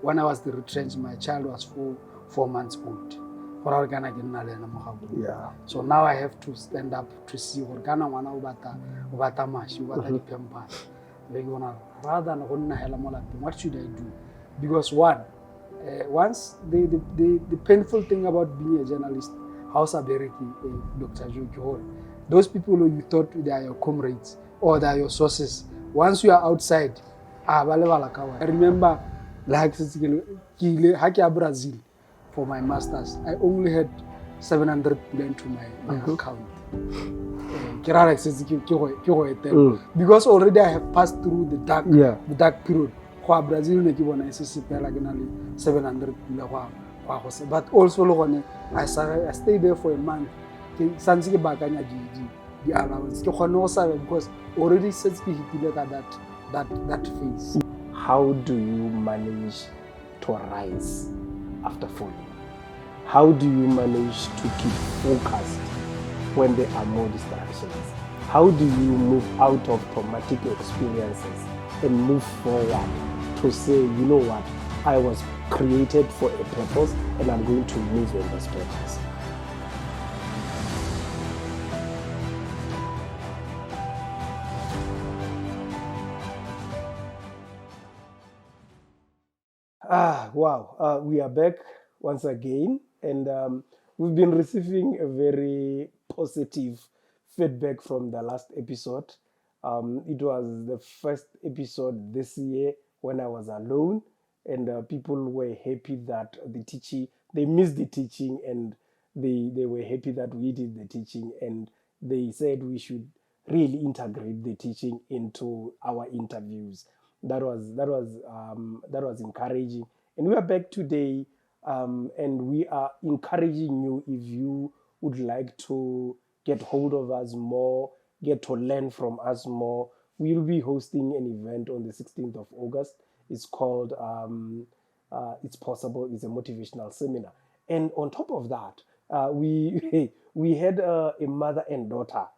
when I was the retrenched, my child was 4 months old. Yeah. So now I have to stand up to see what kind of one ubata mash, ubata the pampers. Rather than what should I do? Because once the painful thing about being a journalist, House Abereki, Dr. Joe, those people who you thought they are your comrades or they are your sources, once you are outside, I remember like Brazil for my masters, I only had 700 billion to my account. Because already I have passed through the dark period. Brazil ne ke bona se sepela ke na le 700 billion but also I stayed there for a month. Ke santse ke bakanya di allowance ke khone go sabe because already since ke hitile ka that phase. How do you manage to rise after falling? How do you manage to keep focused when there are more distractions? How do you move out of traumatic experiences and move forward to say, you know what, I was created for a purpose and I'm going to move in this purpose? Wow. We are back once again, and we've been receiving a very positive feedback from the last episode. It was the first episode this year when I was alone, and people were happy that they missed the teaching, and they were happy that we did the teaching, and they said we should really integrate the teaching into our interviews. That was encouraging, and we are back today, and we are encouraging you, if you would like to get hold of us more, get to learn from us more. We'll be hosting an event on the 16th of August. It's called It's Possible. It's a motivational seminar, and on top of that, we had a mother and daughter.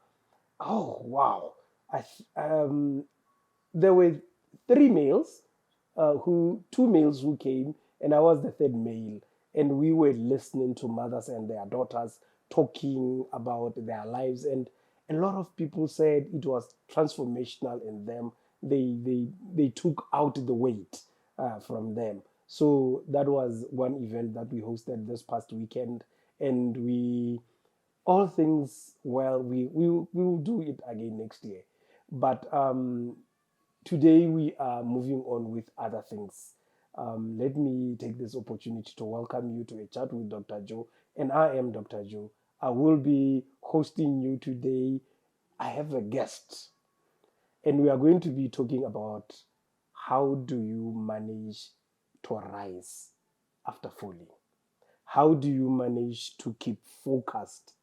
Oh wow! There were three males, two males who came, and I was the third male. And we were listening to mothers and their daughters talking about their lives, and a lot of people said it was transformational in them. They took out the weight from them. So that was one event that we hosted this past weekend, and all things well, we will do it again next year. But today we are moving on with other things. Let me take this opportunity to welcome you to a chat with Dr. Joe, and I am Dr. Joe. I will be hosting you today. I have a guest, and we are going to be talking about how do you manage to rise after falling? How do you manage to keep focused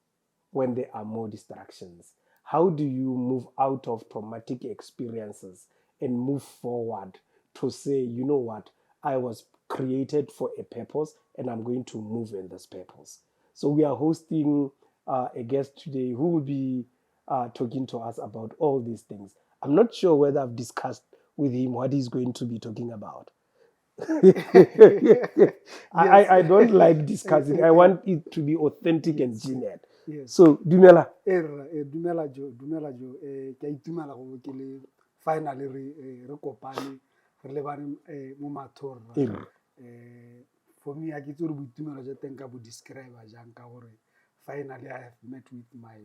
when there are more distractions? How do you move out of traumatic experiences and move forward to say, you know what, I was created for a purpose and I'm going to move in this purpose? So we are hosting a guest today who will be talking to us about all these things. I'm not sure whether I've discussed with him what he's going to be talking about. I don't like discussing. I want it to be authentic and genuine. Yes. So, Dumela. Dumela Jo. Ke itumela go ke le finally re kopane re le bane mo mathor. For me I get to boitumelo ja teng ka bo describe jang ka gore finally I have met with my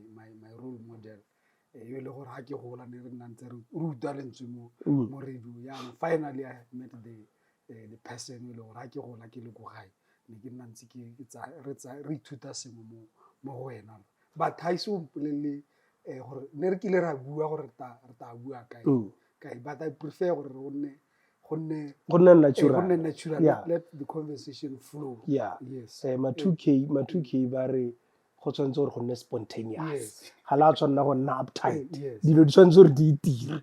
role model. Yo le gore ha ke gola ne re ntse re ruta lentswe mo radio ya finally I have met the person yo le gore ha ke gola ke le go gae ne ke nna ntse ke re ithuta sengwe mo go wena. But ha iso mpolele gore ne re kile ra bua gore re ta bua kae but I prefer gore go nne natural. Yeah. Let the conversation flow. Yeah. Yes. Ma 2K ba re go tshwanetse gore go nne spontaneous. Ga la tshwanna go nna uptight. Dilo di tshwanetse gore di itire.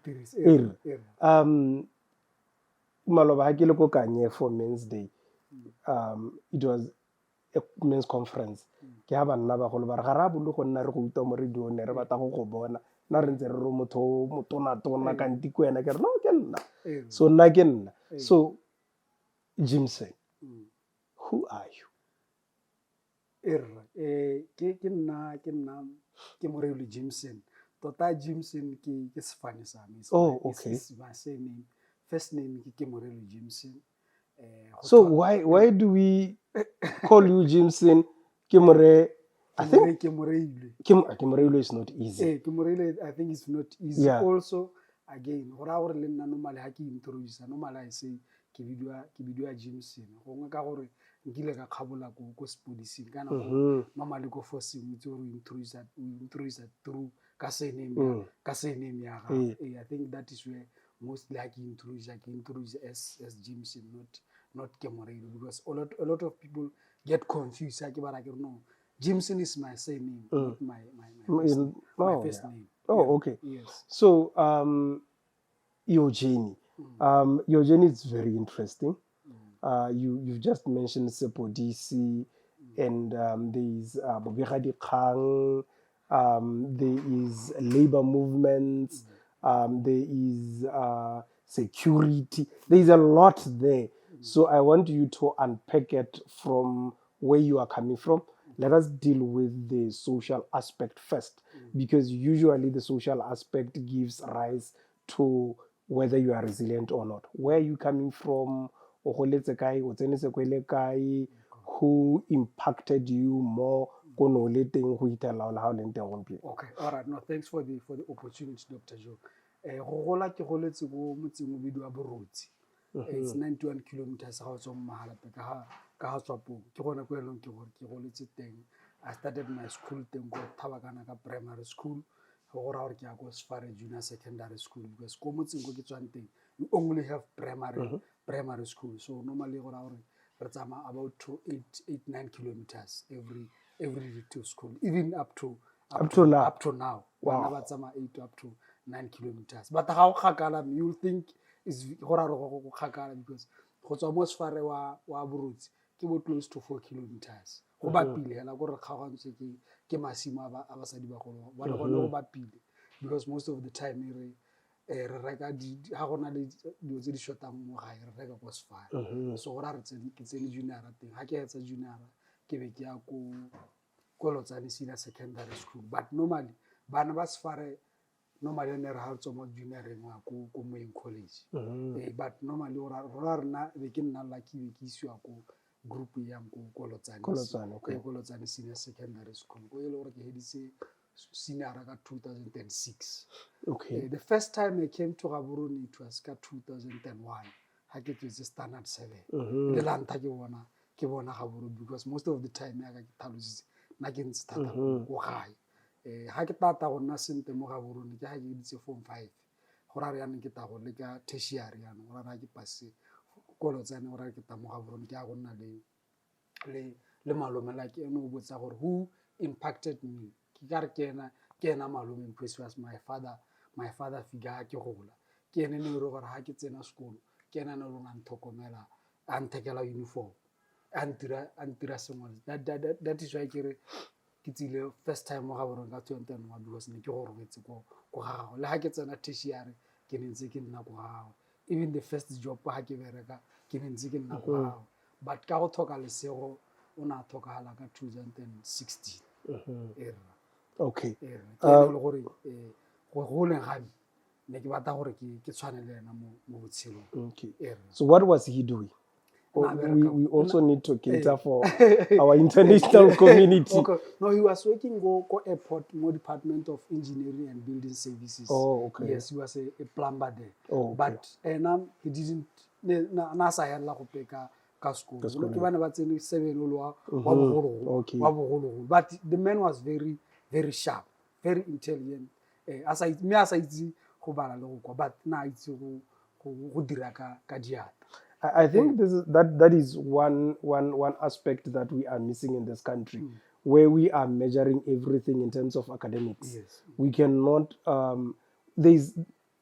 Maloba ha ke le ko Kanye for Men's Day. It was a men's conference. Ke ha banna ba go le ba re ga ra bolo go nna re go uta mo radio ne re batla go bona na re ntse re ro motho motona ka ntiko ena ke re no ke nna. So nna ke nna. So Jimson, who are you? Kemoreile Jimson. Tota Jimson ke sefane sa me. Oh, okay. It's my surname. First name ke Kemoreile Jimson. So why do we call you Jimson? I think Kemoreile is not easy. Kemoreile, I think it's not easy. Yeah. Also, again, normally ha ke introduce, normally I say ke bidwa Jimson. Go nga ka gore nkile ka kgabola ko sepodising kana go normally go forcing me to introduce through ka surname ya ga. I think that is where mostly I can introduce as Jimson, not Kemoreile, because a lot of people get confused. No, Jimson is my surname, not my first name. Oh, okay. Yes. So your journey is very interesting. You've just mentioned Sepodisi, and there is Bobegadi Kang, there is labor movements, there is security. There is a lot there. So I want you to unpack it from where you are coming from. Let us deal with the social aspect first, because usually the social aspect gives rise to whether you are resilient or not. Where are you coming from? Who impacted you more? Okay, all right. No, thanks for the opportunity, Dr. Joe. Go gola ke goletse go motseng o bidiwa Borotsi. It's 91 kilometers ga o tswa Mahalape ka ga Tswapong. Ke gona go eleng ke gore ke goletse teng. I started my school teng go Thabakana ka primary school. Go ra gore ke ya go Sfare Junior Secondary School, because ko motseng go ke tswang teng you only have primary school. So normally go ra gore re tsama about 8-9 kilometers every day to school, even up to now. Wow. Bana ba tsama 8 up to 9 kilometers. But how kgakala, you think is go ra go kgakala, because go tswa mo Sfare wa Borotsi ke bo close to 4 kilometers. Go bapile hela go re kgagantse ke masimo a basadi ba go ba go bapile, because most of the time re reka ha gona le dio tse di shotang mo gae re reka ko Sfare. So go ra re ke tsene junior teng, ha ke etsa junior ke be ke ya ko Lotsane Senior Secondary School. But normally bana ba Sfare normally ne re ha tswa mo junioring wa ko Moeng College. But normally ra rena be ke nna lucky be ke isiwa ko group yang ko Lotsane Senior Secondary School. Go ile gore ke hedise senior ka 2006. Okay. The first time I came to Gaborone, it was ka 2001. Ha ke tsetse standard 7. Le la nta ke bona Gaborone, because most of the time ya ka ke thalositse na ke ntse thata go gae. Ha ke tata go nna sente mo Gaborone ke ha ke ditse form 5. Go ra re yana ke ta go le ka tertiary yana, go ra ke passe ko Lotsane, go ra ke ta mo Gaborone ke ya go nna le malome la ke eno o botsa gore who impacted me. Ke ka re ke ena malome, because was my father figure ha ke gola. Ke ene ne re gore ha ke tsena sekolo ke ena ne lo nang tlhokomela a nthekela uniform, a ntira sengwe. That is why ke re ke tsile first time mo Gaborone ka 2001, because ne ke go robetse ko gagwe. Le ha ke tsena tertiary ke ne ntse ke nna ko gagwe. Even the first job ha ke bereka ke ne ntse ke nna ko gagwe. But ka go thoka lesego o na thokagala ka 2016. Okay. Ke le gore go goleng ga me ne ke batla gore ke tshwane le ena mo botshelong. Okay. So what was he doing? We also need to cater for our international community. Okay. No, he was working go airport, more Department of Engineering and Building Services. Oh, okay. Yes, he was a plumber there. Oh, okay. But he didn't na sa ya la go peka ka school. Ke bana ba tsene 7 wa bogolo. But the man was very, very sharp, very intelligent. As I itse go bala le go kwa, but na itse go dira ka diata. I think that is one aspect that we are missing in this country, where we are measuring everything in terms of academics. Yes. We cannot.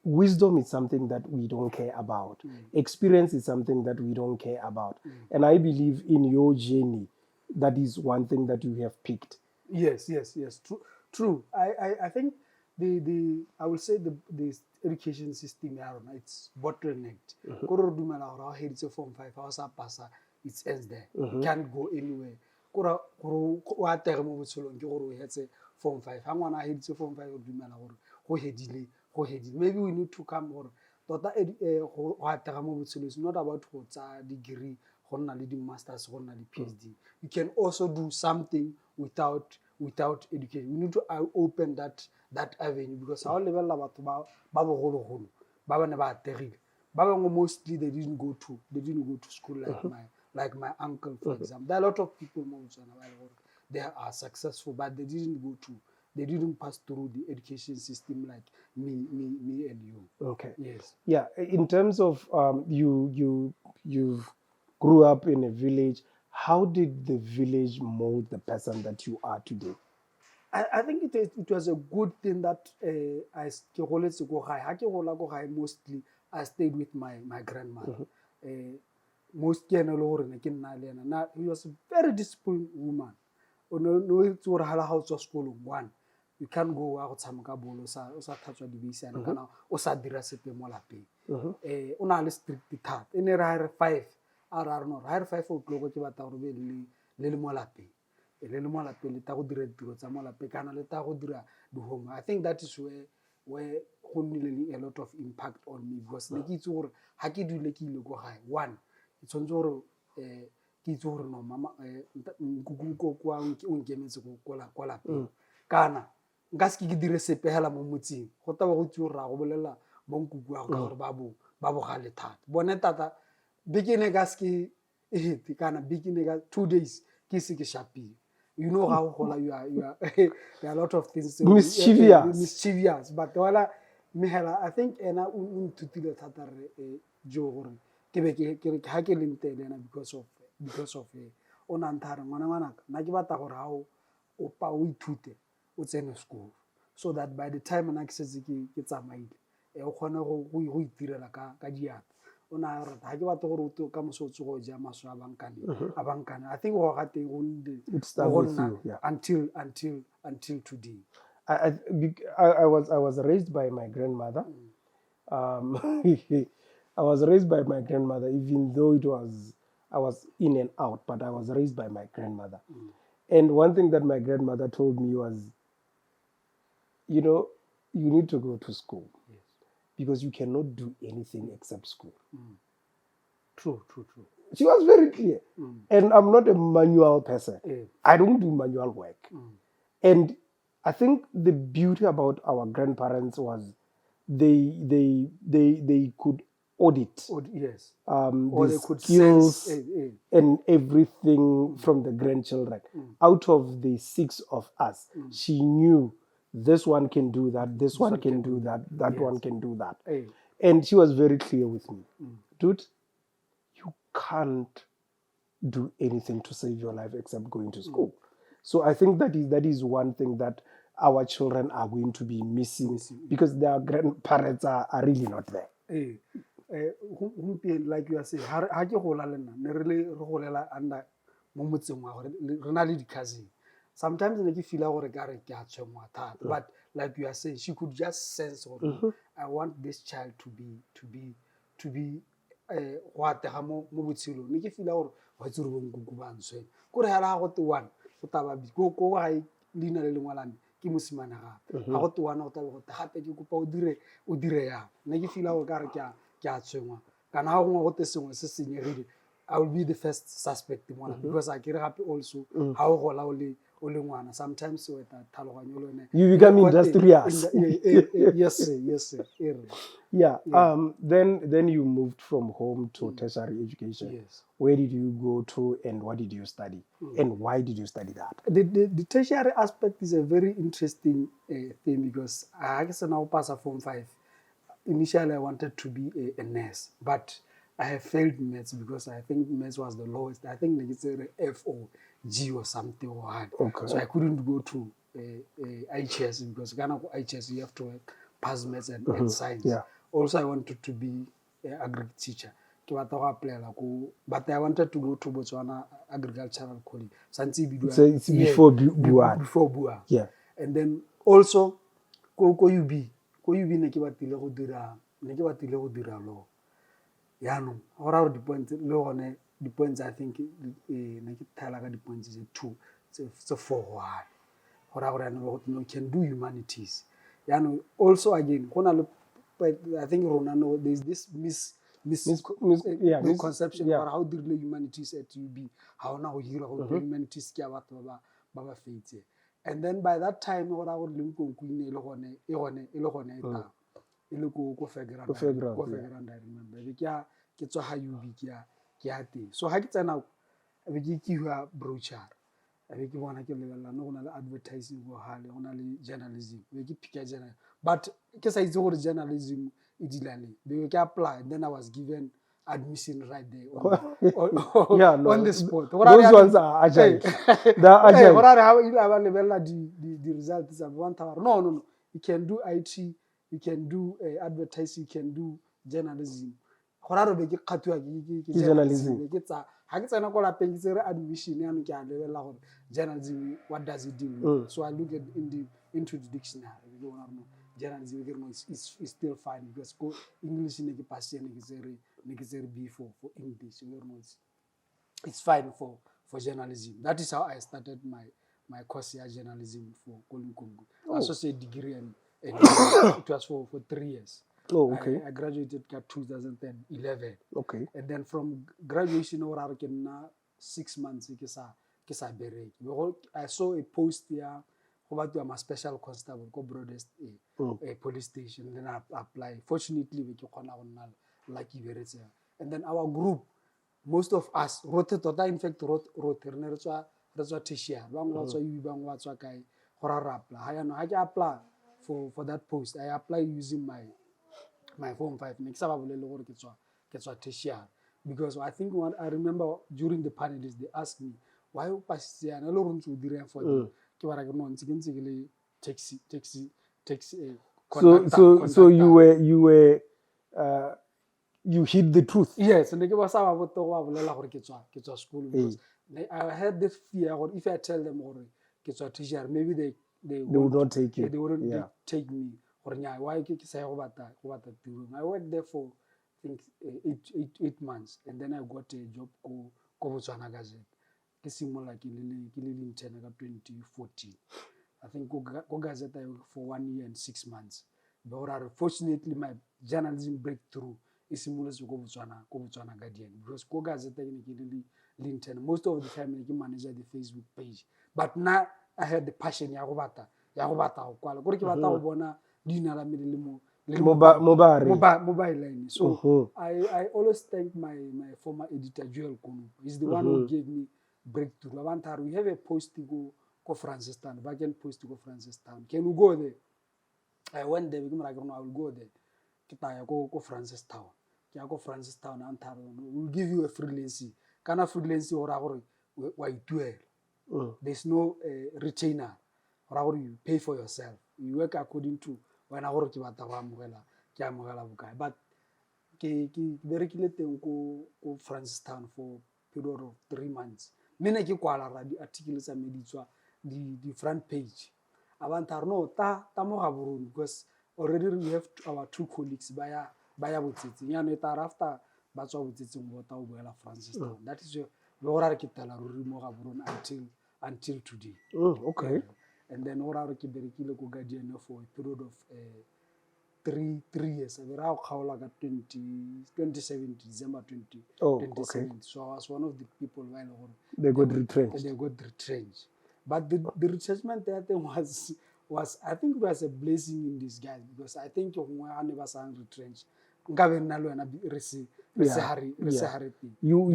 Wisdom is something that we don't care about. Experience is something that we don't care about. And I believe in your journey, that is one thing that you have picked. Yes. True. I think I will say the education system ya rona it's bottlenecked ko re dumela gore ga heditse form 5 ga o sa pasa it ends there can't go anywhere gore o atege mo botshelong ke gore o hetse form 5 ha ngwana a heditse form 5 o dumela gore go hedile maybe we need to come gore tota go atega mo botshelong it's not about go tsa degree go nna le di-masters go nna le PhD you can also do something without education we need to open that avenue because ha o lebella batho ba bogologolo ba bane ba ategile ba bangwe mostly they didn't go to school like my uncle for example there are a lot of people mo Botswana ba they are successful but they didn't pass through the education system like me and you. Okay. Yes. Yeah. In terms of you grew up in a village. How did the village mold the person that you are today? I think it was a good thing that I mostly I stayed with my grandmother. Most he was a very disciplined woman. School one. You can't go out tshameka bolo o sa thatswa dibisana kana o sa dira sepe mo lapeng o na le strict thata ene ra re 5 ara no ra re 5 o tloko ke batla gore be le mo lapeng le mo lapeng le ta go dira ditiro tsa mo lapeng kana le ta go dira di home. I think that is where go nnile a lot of impact on me because ne ke itse gore ha ke dule ke ile go gae one ke tshwantse gore ke itse gore no mama nkukuko kwa o nkemetse go kwa lapeng kana nka se ke dire sepehela mo motseng go taba go tse ra go bolela bonkuku wa ka gore ba bo ga le thata bone tata bekene ka se ke kana bekene ka 2 days ke se ke shapile you know how gola you are there are a lot of things mischievous but wala mehela I think ena o ntutile thata re jo gore ke be ke ha ke lentele ena because of ona ntare ngwana ka na ke batla gore ha o pa o ithute o tsene school so that by the time na ke setse ke tsamaile o khone go itirela ka diata ona re ha ke batla gore o to ka mosotso go ja maso a bankane I think go ga teng go nde until today. I was raised by my grandmother. I was raised by my grandmother, even though I was in and out, but I was raised by my grandmother. And one thing that my grandmother told me was, you know, you need to go to school because you cannot do anything except school. True. She was very clear. And I'm not a manual person. I don't do manual work. And I think the beauty about our grandparents was they could audit yes. Or they could skills sense, and everything from the grandchildren. Out of the 6 of us, she knew this one can do that, this one can do that, that one can do that. And she was very clear with me. Dude, you can't do anything to save your life except going to school. So I think that is one thing that our children are going to be missing because their grandparents are really not there. Like you are saying, ha ke gola le nna ne re golela anda mo motseng wa gore re na le di cousin. Sometimes ne ke feel gore ka re ke a tshwengwa thata but like you are saying she could just sense I want this child to be go atega mo botshelong ne ke feel gore wa tsere bo nkuku ba ntswe go re hala go te one go taba go ga lina le lengwa lame ke mosimane gape ga go te one go taba go gape ke kopa o dire ya ne ke feel gore ka re ke a tshwengwa kana ha go te sengwe se senyegile I will be the first suspect because I care happy also how gola o le ngwana sometimes we ta tlhaloganyo le one you become industrious. Yes sir. Yeah. Then you moved from home to tertiary education. Yes. Where did you go to and what did you study and why did you study that? The tertiary aspect is a very interesting thing because I guess now pass Form 5. Initially I wanted to be a nurse but I have failed maths because I think maths was the lowest. I think it's a F or G or something or hard. Okay. So I couldn't go to IHS because Ghana IHS you have to pass maths and science. Yeah. Also I wanted to be an agri teacher. But I wanted to go to Botswana Agricultural College. So it's before Bua. Before Bua. Yeah. And then also go UB. ko UB ne ke batile go dira law yaanong go raya gore di-points le gone di-points I think ne ke thala ka di-points tse 2 tse 4 go gane go raya gore yaanong you can do humanities yaanong also again go na le I think rona no there's this misconception about how dirile humanities at UB ha ona go hira go humanities ke ya batho ba ba feitse and then by that time go raya gore Limpopo e le gone e tang e le ko Fairground I remember ke tswa ha UB ke ya teng so ha ke tsena be ke hua brochure be ke bona ke lebella no go na le advertising go hale go na le journalism be ke pick journalism but ke sa itse gore journalism e dilane be ke apply and then I was given admission right there on the spot those ones are agile they are agile go rare ha ile ba lebella di results tsa one tower no you can do IT you can do advertising you can do journalism go rare be ke kgatwa ke journalism ke tsa ha ke tsena go lapeng ke tsere admission ya no ke a lebella gore journalism what does it do so I look at into the dictionary you know journalism is still fine because English ne ke passe ne ke tsere B for English you know it's fine for journalism that is how I started my course here journalism for Kolunkungu associate degree and it was for 3 years. Okay. I graduated in 2011. Okay. And then from graduation over 6 months ke sa bereke. I saw a post here about I'm a special constable go Broadest a police station then I apply. Fortunately we ke khona go nna lucky beretse. And then our group most of us wrote in fact wrote re tswa tertiary bang wa tswa UB bang wa tswa kae go ra apply ha yana ha ke apply for that post I apply using my form 5 ne ke sa ba bolele gore ke tswa tertiary because I think I remember during the panelists they asked me why you pass ya na le run to dire for them ke bara ke no ntse ke le taxi so you were you hid the truth. Yes, and ke ba sa ba boto go bolela gore ke tswa school because I had this fear or if I tell them gore ke tswa tertiary maybe they would not take you. They wouldn't take me gore nya why ke sa go bata tiro. I worked there for I think 8 months and then I got a job ko Botswana Gazette ke simola ke le intern ka 2014 I think go Gazette for 1 year and 6 months but fortunately my journalism breakthrough is simulous go Botswana Guardian because go Gazette ke le intern most of the time ke manager the Facebook page but now I had the passion ya go bata go kwala gore ke bata go bona dina la me le mo mobile line so I always thank my former editor Joel Kunu he's the one who gave me breakthrough we have a post to go Francistown vacant post to go Francistown can you go there I went there because I will go there ke taya go Francistown ke ya go Francistown we'll give you a freelance kana freelance ora gore wa ituela there's no retainer ora gore you pay for yourself you work according to wena gore ke batla go amogela bokae but ke berekile teng ko Francistown for period of 3 months mene ke kwala ra di articles tsa meditswa di front page abantaro no ta mo ga borone because already we have our 2 colleagues ba ya botsetseng ya no ta after ba tswa botsetseng bo ta o boela Francistown that is your go ke tala ruri mo ga borone until today okay and then ora re ke berekile ko Guardian for a period of 3 years I ra go khaola ka 2017 December 2017 okay. So I was one of the people when they got retrenched but the retrenchment that was I think it was a blessing in disguise because I think I never sang retrenched ngabe nna le wena re se hari you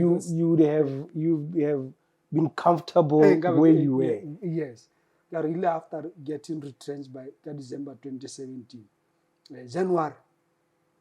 have been comfortable where you were yes really after getting retrenched by December 2017 January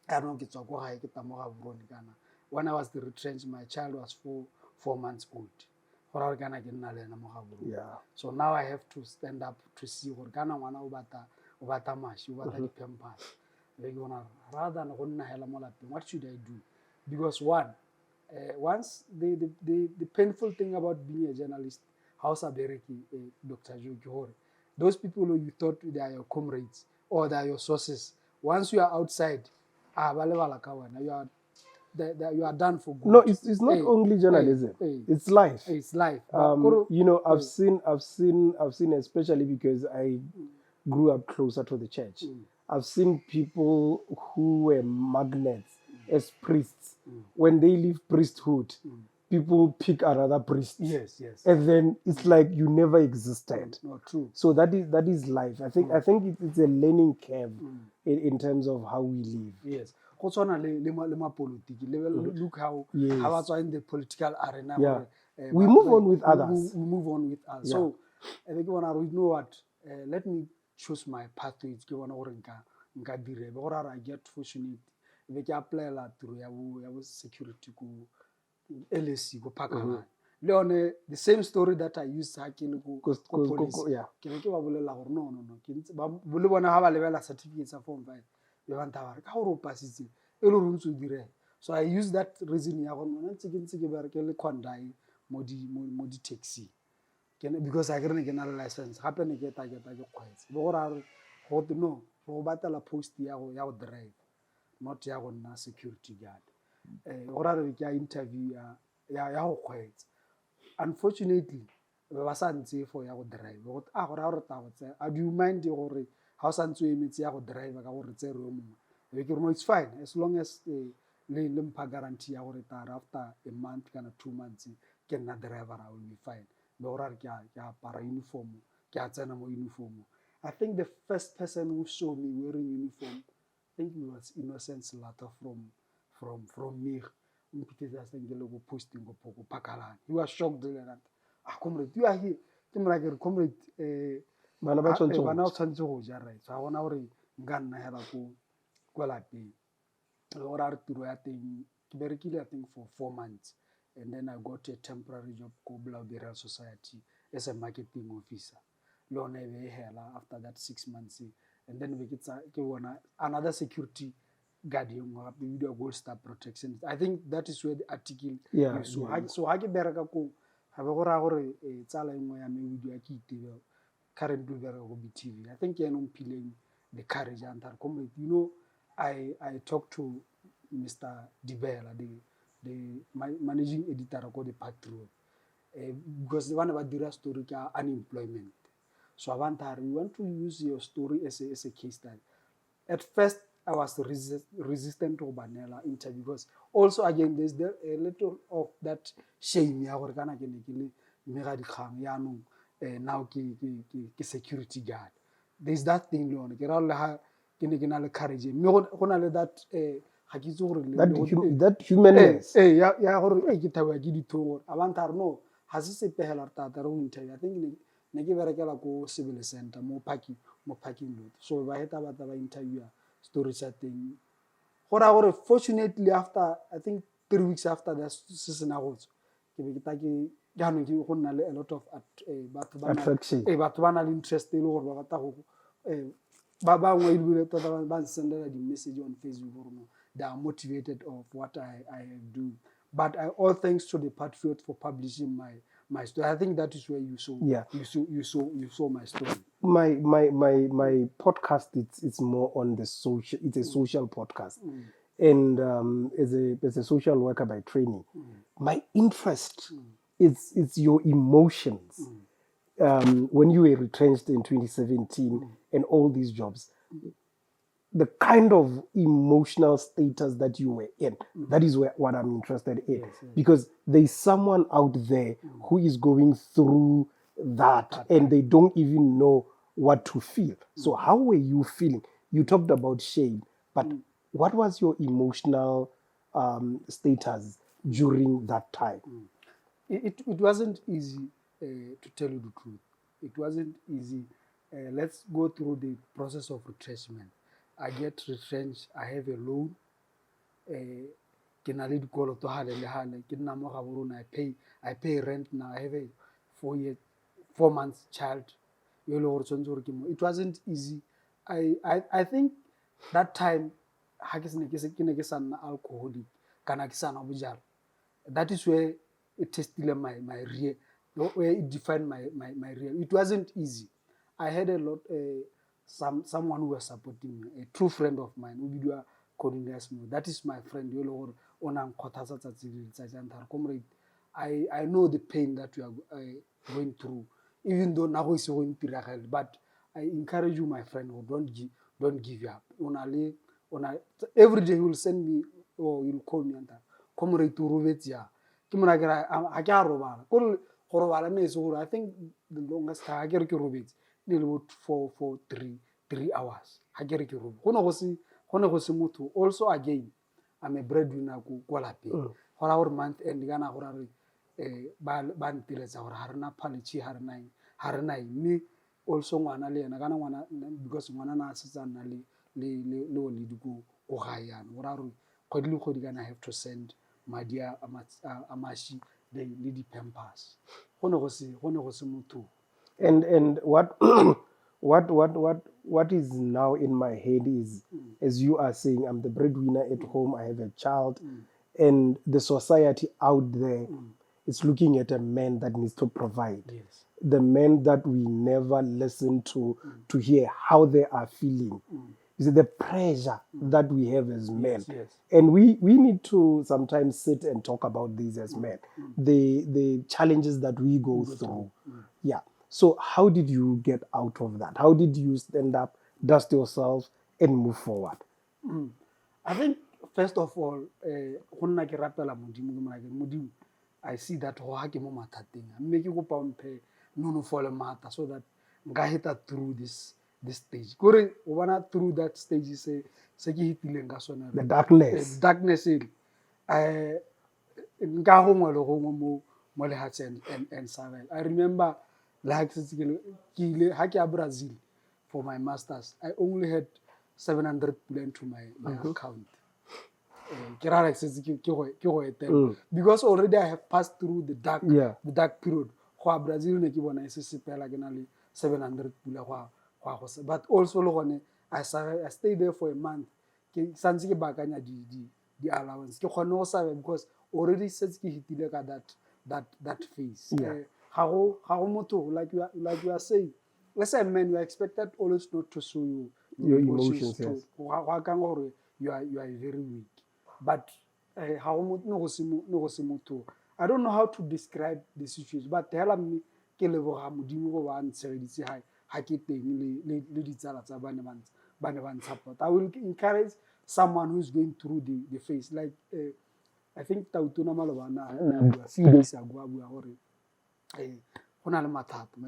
I don't get to go high get tamoga borone kana when I was the retrenched my child was 4 months old gore kana ke nna le ena mo ga borone so now I have to stand up to see gore kana ngwana o bata mashi o bata di pampers le gona rather than go nna hela mo lapeng what should I do because once the painful thing about being a journalist how's a bereki Dr. Joe those people who you thought they are your comrades or they are your sources once you are outside, ba lebala ka wena, you are done for good. No, it's not only journalism. It's life. It's life. You know, I've seen, especially because I grew up closer to the church. I've seen people who were magnets as priests. When they leave priesthood, people pick another priest. Yes. And then it's like you never existed. No, true. So that is life. I think it's a learning curve in terms of how we live. Yes. Go tswana le ma politics. Look how it's in the political arena. Yeah. We move on with others. We move on with others. So I think you know what? Let me choose my pathway. Ke bona gore nka dire. Be gore I get fortunate. Be ke apply la through ya security go LSC go Pakistan. Leone the same story that I used ha ke le go police. Ke be ke ba bolela gore no. Ke ba bole bona ha ba lebela certificate sa form 5. Be ba ntaba ka gore o pasitse e le run tso dire. So I use that reason ya gore nna ntse ke bereke le Kwandai mo di taxi. Because I ke na license gape ne ke ta ke kgwetse. Be gore a re go no go batela post ya go drive not ya go nna security guard. Gore a re ke a interview ya go kgwetsa. Unfortunately ba sa ntse for ya go drive go gore a re ta go tse do you mind gore ha o sa ntse o emetse ya go drive ka gore tse re o mongwe be ke re no it's fine as long as le mpha guarantee ya gore ta after a month kana 2 months ke nna driver I will be fine be gore a re ke a para uniform ke a tsena mo uniform. I think the first person who saw me wearing uniform I think it was Innocent Slaughter from me. Posting go Pakalan. He was shocked that comrade, you are here. Comrade, bana ba tshwantse go ja right. So I want gore nka nna hela go lapeng. Gore a re tiro ya teng ke berekile I think for 4 months and then I got a temporary job go Burial Society as a marketing officer. Lone be hela after that 6 months and then we get another security guardian video gold star protection. I think that is where the article so ha ke bereka ko ha be gore tsala engwe ya me video ya ke itebe currently bereka go BTV. I think eno mpileng the courage and that comrade. You know I talked to Mr. Dibela the managing editor of the Patriot because one of the story ka unemployment. So we want to use your story as a case study. At first I was resistant to Banela interview because also again there's a little of that shame ya gore kana ke ne ke le mega dikgang ya no now ke security guard. There's that thing le one ke ra le ha ke ne ke na le courage me go na le that ga ke itse gore that humanness ya gore ke thawa ke dithogo abanta re no ha se sepehela tata re interview. I think ne ke berekela go civil center mo parking lot. So ba heta ba interview story setting. Gore fortunately after I think 3 weeks after that season awards ke be ke ta ke jano ke go nna le a lot of attraction batho ba na le interest le gore ba batla go ba bangwe ile tota ba sendela di message on Facebook gore no they are motivated of what I do, but all thanks to the Patriot for publishing my story. I think that is where you saw my story. My podcast it's more on the social. It's a social podcast, and as a social worker by training, my interest it's your emotions. When you were retrenched in 2017 and all these jobs, the kind of emotional status that you were in, that is what I'm interested in. Yes. Because there's someone out there who is going through that and they don't even know what to feel. So how were you feeling? You talked about shame, but what was your emotional status during that time? It wasn't easy, to tell you the truth. It wasn't easy. Let's go through the process of retrenchment. I get retrenched. I have a loan. Ke na le dikoloto hale le hale. Ke nna mo ga borona. I pay rent now. I have a 4 months child. It wasn't easy. I think that time ha ke ne ke sa nna alcoholic kana ke sa na bojala. That is where it tested my real, where it defined my real. It wasn't easy. I had a lot someone who was supporting me, a true friend of mine, Ubidua Koninesmo. That is my friend. Comrade, I know the pain that you are going through, even though now is going to but I encourage you, my friend, don't give up. Every day he will send me or he will call me and Comrade to Ruvetia. I think the longest time I get Rubet for 3 hours. I get Mutu. Also again, I'm a breadwinner kwa lape. Hora our month and gana hora ban tilesa hora harna palichi harnai me also ngwana le na gana ngwana because ngwana na sisa na le oli dugo o gayan hora ro kodlu kodi gana have to send my dear amashi the lady pampers. Hono go se mutu. And what what is now in my head is, as you are saying, I'm the breadwinner at home, I have a child, and the society out there is looking at a man that needs to provide. Yes. The men that we never listen to hear how they are feeling. You see, the pressure that we have as men. Yes. And we need to sometimes sit and talk about these as men. The challenges that we go through. Yeah. So how did you get out of that? How did you stand up, dust yourself, and move forward? I think, first of all, I see that make you go no for the matter so that ngahita through this stage. Kore wana through that stage say the darkness. Darkness and survive. I remember like Brazil for my masters. I only had 700 pullen to my account. Because already I have passed through the dark period. Brazil 700 but also I stayed there for a month. The allowance because already that phase. How like you are saying, let's say men, you are expected always not to show your emotions. Yes. You are very weak. But I don't know how to describe the situation, but tell me I will encourage someone who's going through the phase. Like I think a few days ago,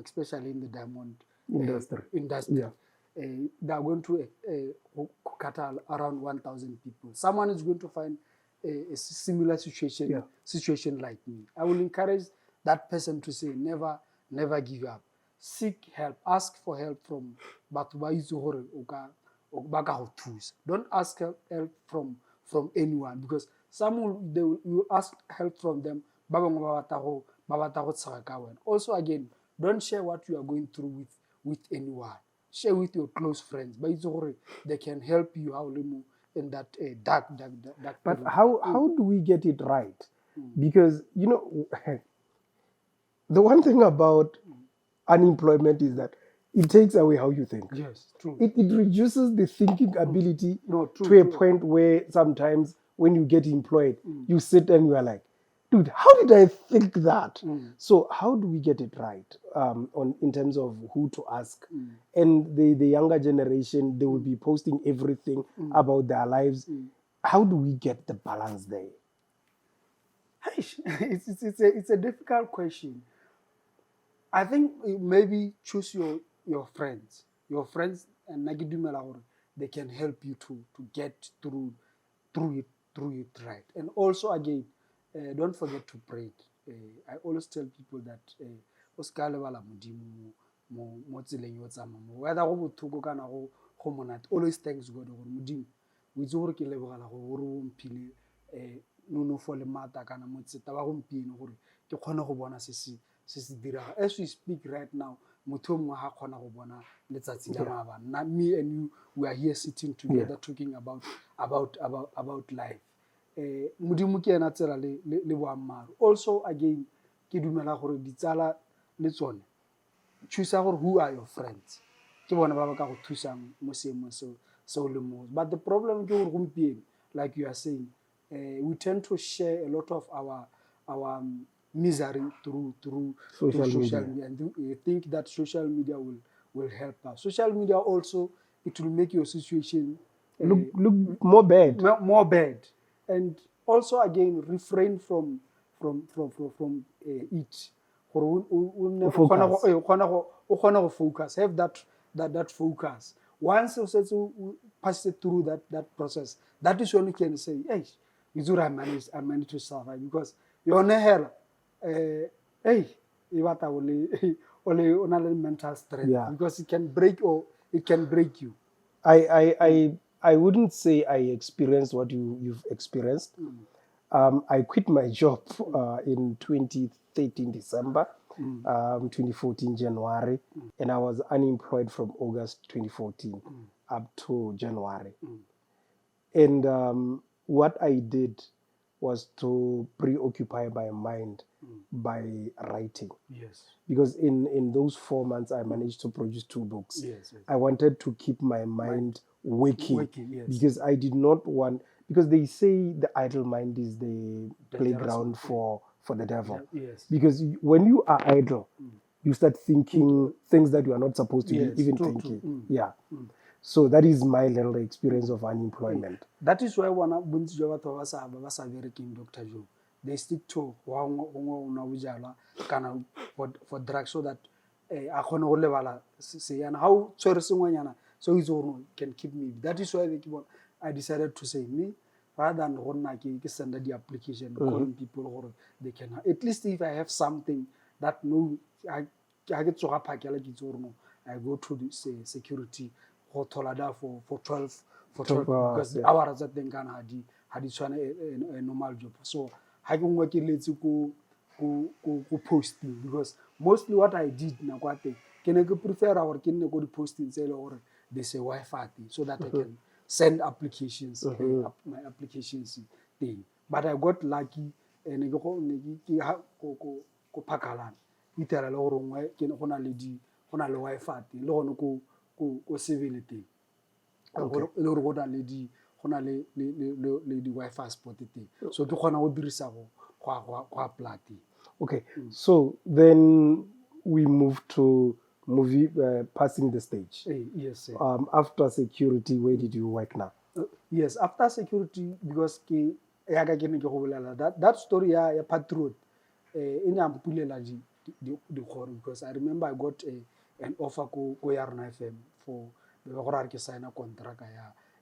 especially in the diamond industry. They are going to cut around 1,000 people. Someone is going to find a similar situation like me. I will encourage that person to say, never give up. Seek help. Ask for help from don't ask help from anyone, because some they will ask help from them. Also, again, don't share what you are going through with anyone. Share with your close friends. They can help you out in that dark. But how do we get it right? Because, you know, the one thing about unemployment is that it takes away how you think. Yes, true. It reduces the thinking ability to a point where sometimes when you get employed, you sit and you are like, dude, how did I think that? So how do we get it right in terms of who to ask? And the younger generation, they will be posting everything about their lives. How do we get the balance there? It's a difficult question. I think maybe choose your friends. Your friends and they can help you to get through it right. And also again, don't forget to pray. I always tell people that whether always thanks God. As we speak right now, me and you, we are here sitting together talking about life. Also again, choose who are your friends. ke bona ba ba ka go thusang mo seemong seo le mo. But the problem ke gore gompieno, like you are saying, we tend to share a lot of our misery through social media, and we think that social media will help us. Social media also, it will make your situation look more bad. More bad, and also again refrain from it. Focus. Have that focus. Once you pass it through that process, that is when you can say, hey, it's what I managed to survive, because you're not here. Hey, only mental strength, because it can break you. I wouldn't say I experienced what you've experienced. I quit my job in 2013 December, 2014 January, and I was unemployed from August 2014 up to January. And what I did was to preoccupy my mind by writing. Yes. Because in those 4 months, I managed to produce 2 books. Yes. I wanted to keep my mind working, yes. because I did not want, because they say the idle mind is the playground for the devil. Yes. Because when you are idle, you start thinking things that you are not supposed to be even thinking. Yeah. So that is my little experience of unemployment. That is why one of bunzi jwa batho ba sa bereking, Dr. Joe, they stick to kana for drugs, so that a kgone go lebala se yana ha o tshwere sengwenyana so itse gore can keep me. That is why I decided to say, me, rather than go nna ke send the application calling people gore they can, at least if I have something that no I get tsoga phakela ke itse gore no, I go to the security go thola da for 12 because the hours that then kana ha di tshwana a normal job. So ha ke ngwe ke letse ko posting, because mostly what I did na kwa teng ke ne ke prefer gore ke nne go di posting tse le gore they say Wi-Fi, so that I can send applications, my applications thing. But I got lucky, and ke go phakalana itela le gore ngwe ke go na le Wi-Fi le gone ko civil teng, le gore go na le di-Wi-Fi spot teng, so ke kgona go dirisa go apply teng. Okay, so then we move to passing the stage. Yes, sir. After security, where did you work now? Yes, after security, because that story ya Patriot in ampulela di gore, because I remember I got an offer ko Yarna FM for the gore ke sign a contract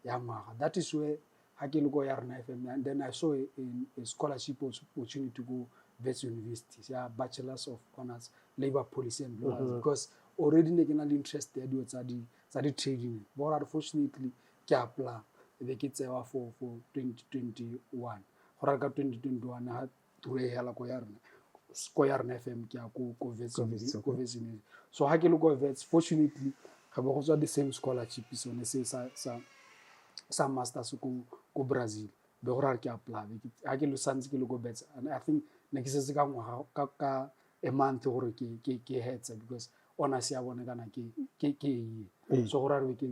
ya ngwaga. That is where ha ke le ko Yarna FM, and then I saw a scholarship opportunity to go Wits University, Bachelors of Honors Labor Policy and Law, because already ne ke na le interest ya dio tsa di trading. But unfortunately ke apply be ke tsewa for 2021 gore ka 2021 ha ture hela ko Yarna FM ke ko Wits University. So ha ke le ko Wits, fortunately ga bo go tswa the same scholarship so ne se sa masters ko Brazil be gore ke apply ha ke lo santse ke le ko Wits, and I think ne ke se ka ngwaga ka a month gore ke hetsa, because honors ya bone kana ke so gore ke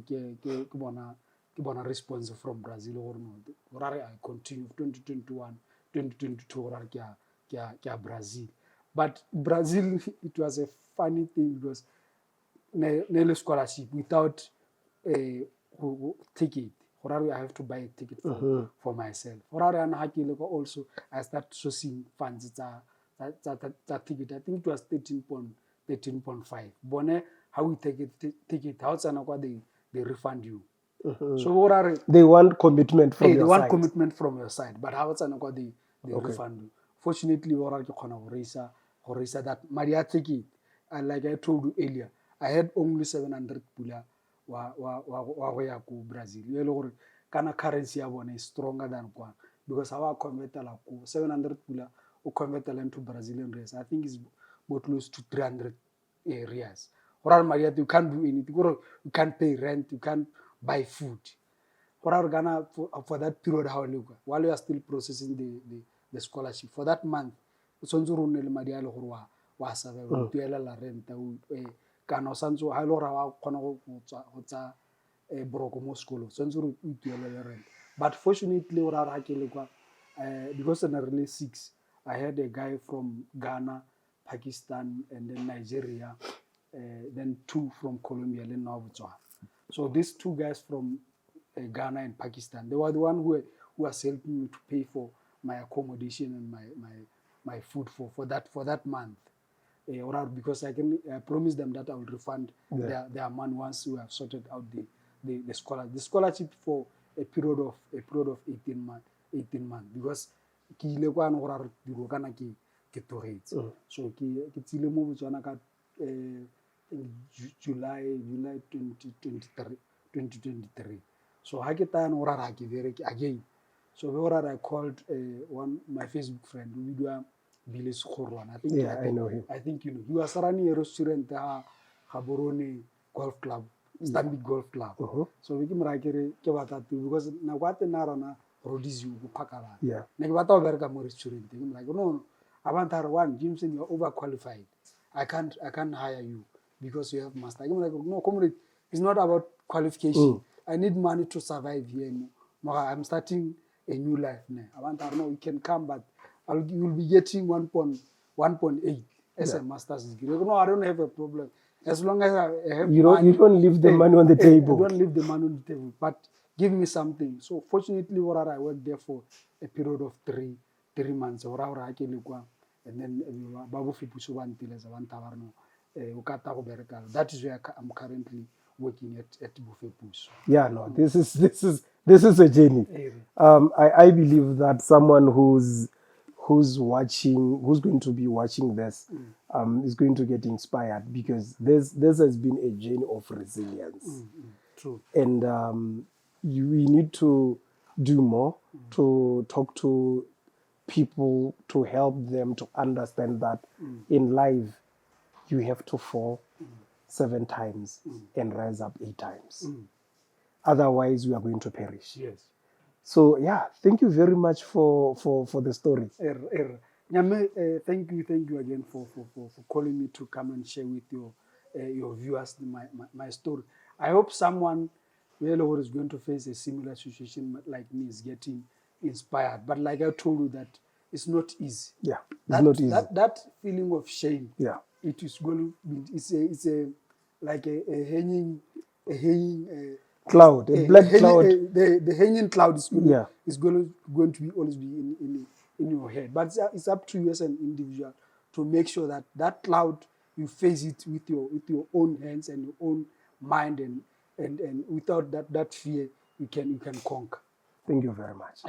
bona response from Brazil gore no gore I continue 2021 2022 gore ke Brazil. But Brazil, it was a funny thing, because ne scholarship without a ticket. I have to buy a ticket for myself. Also, I start sourcing funds that ticket. I think it was 13.5. Bone, how we take it ticket, how they refund you. So they want commitment from your side. They want commitment from your side, but how they refund you. Fortunately, we raise that Maria ticket. And like I told you earlier, I had only 700 pula wa Brazil. You know, currency is stronger than one, because our converter 700 pula or convert into Brazilian reals. I think it's about close to 300 reals. Or Maria, you can't do anything. You can't pay rent. You can't buy food. For Ghana, for that period, while we are still processing the scholarship for that month, sonzuru ne le madi a le gore wa survive, tuela la rent, kana o santse ha ile gore wa kgona go tsa boroko mo sekolong santse re ituelele rent. But fortunately o ra ra ke le kwa because in really 6 I had a guy from Ghana, Pakistan and then Nigeria, then 2 from Colombia le nna wa Botswana. So these 2 guys from Ghana and Pakistan, they were the one who was helping me to pay for my accommodation and my food for that month. Because I promise them that I will refund their money once we have sorted out the scholarship for a period of 18 months because ke ile kwa no gore dilo kana ke togetse. So ke tsile mo Botswana ka July 2023. So ha ke tana o ra ke bereke again. So I called my Facebook friend who bidwa Billy Skhorwana. I know him. I think you know. He was running a restaurant Gaborone Golf Club, Stanbic Golf Club. So we came right here because na what na rana rodizio go pakala. Yeah. Na ke bata go bereka mo restaurant. I'm like, no, Avantar one, Jimson, you're overqualified. I can't hire you because you have master. I'm like, no, comrade, it's not about qualification. I need money to survive here. I'm starting a new life now. Avantar, no, you can come, but you will be getting 1.8 as a master's degree. No, I don't have a problem. As long as I have money. You don't leave the money on the table. I don't leave the money on the table, but give me something. So fortunately, I worked there for a period of 3 months. And then that is where I'm currently working at Buffet Push. Yeah, no, this is a journey. I believe that someone who's going to be watching this is going to get inspired because this has been a journey of resilience. True. And we need to do more to talk to people, to help them to understand that in life you have to fall 7 times and rise up 8 times. Otherwise, we are going to perish. Yes. So yeah, thank you very much for the story. Nyame, thank you again for calling me to come and share with your viewers my story. I hope someone who is going to face a similar situation like me is getting inspired. But like I told you, that it's not easy. Yeah, not easy. That feeling of shame. Yeah, it is going to be. It's a like a hanging cloud, a black cloud. The hanging cloud is going to be always be in your head. But it's up to you as an individual to make sure that cloud, you face it with your own hands and your own mind, and without that fear you can conquer. Thank you very much.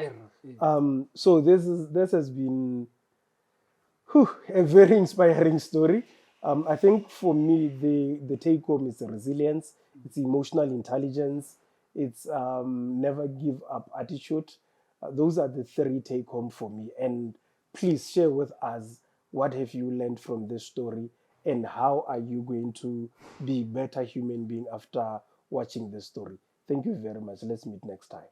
So this has been a very inspiring story. I think for me the take home is resilience, it's emotional intelligence, it's never give up attitude. Those are the 3 take home for me. And please share with us, what have you learned from this story, and how are you going to be a better human being after watching this story? Thank you very much. Let's meet next time.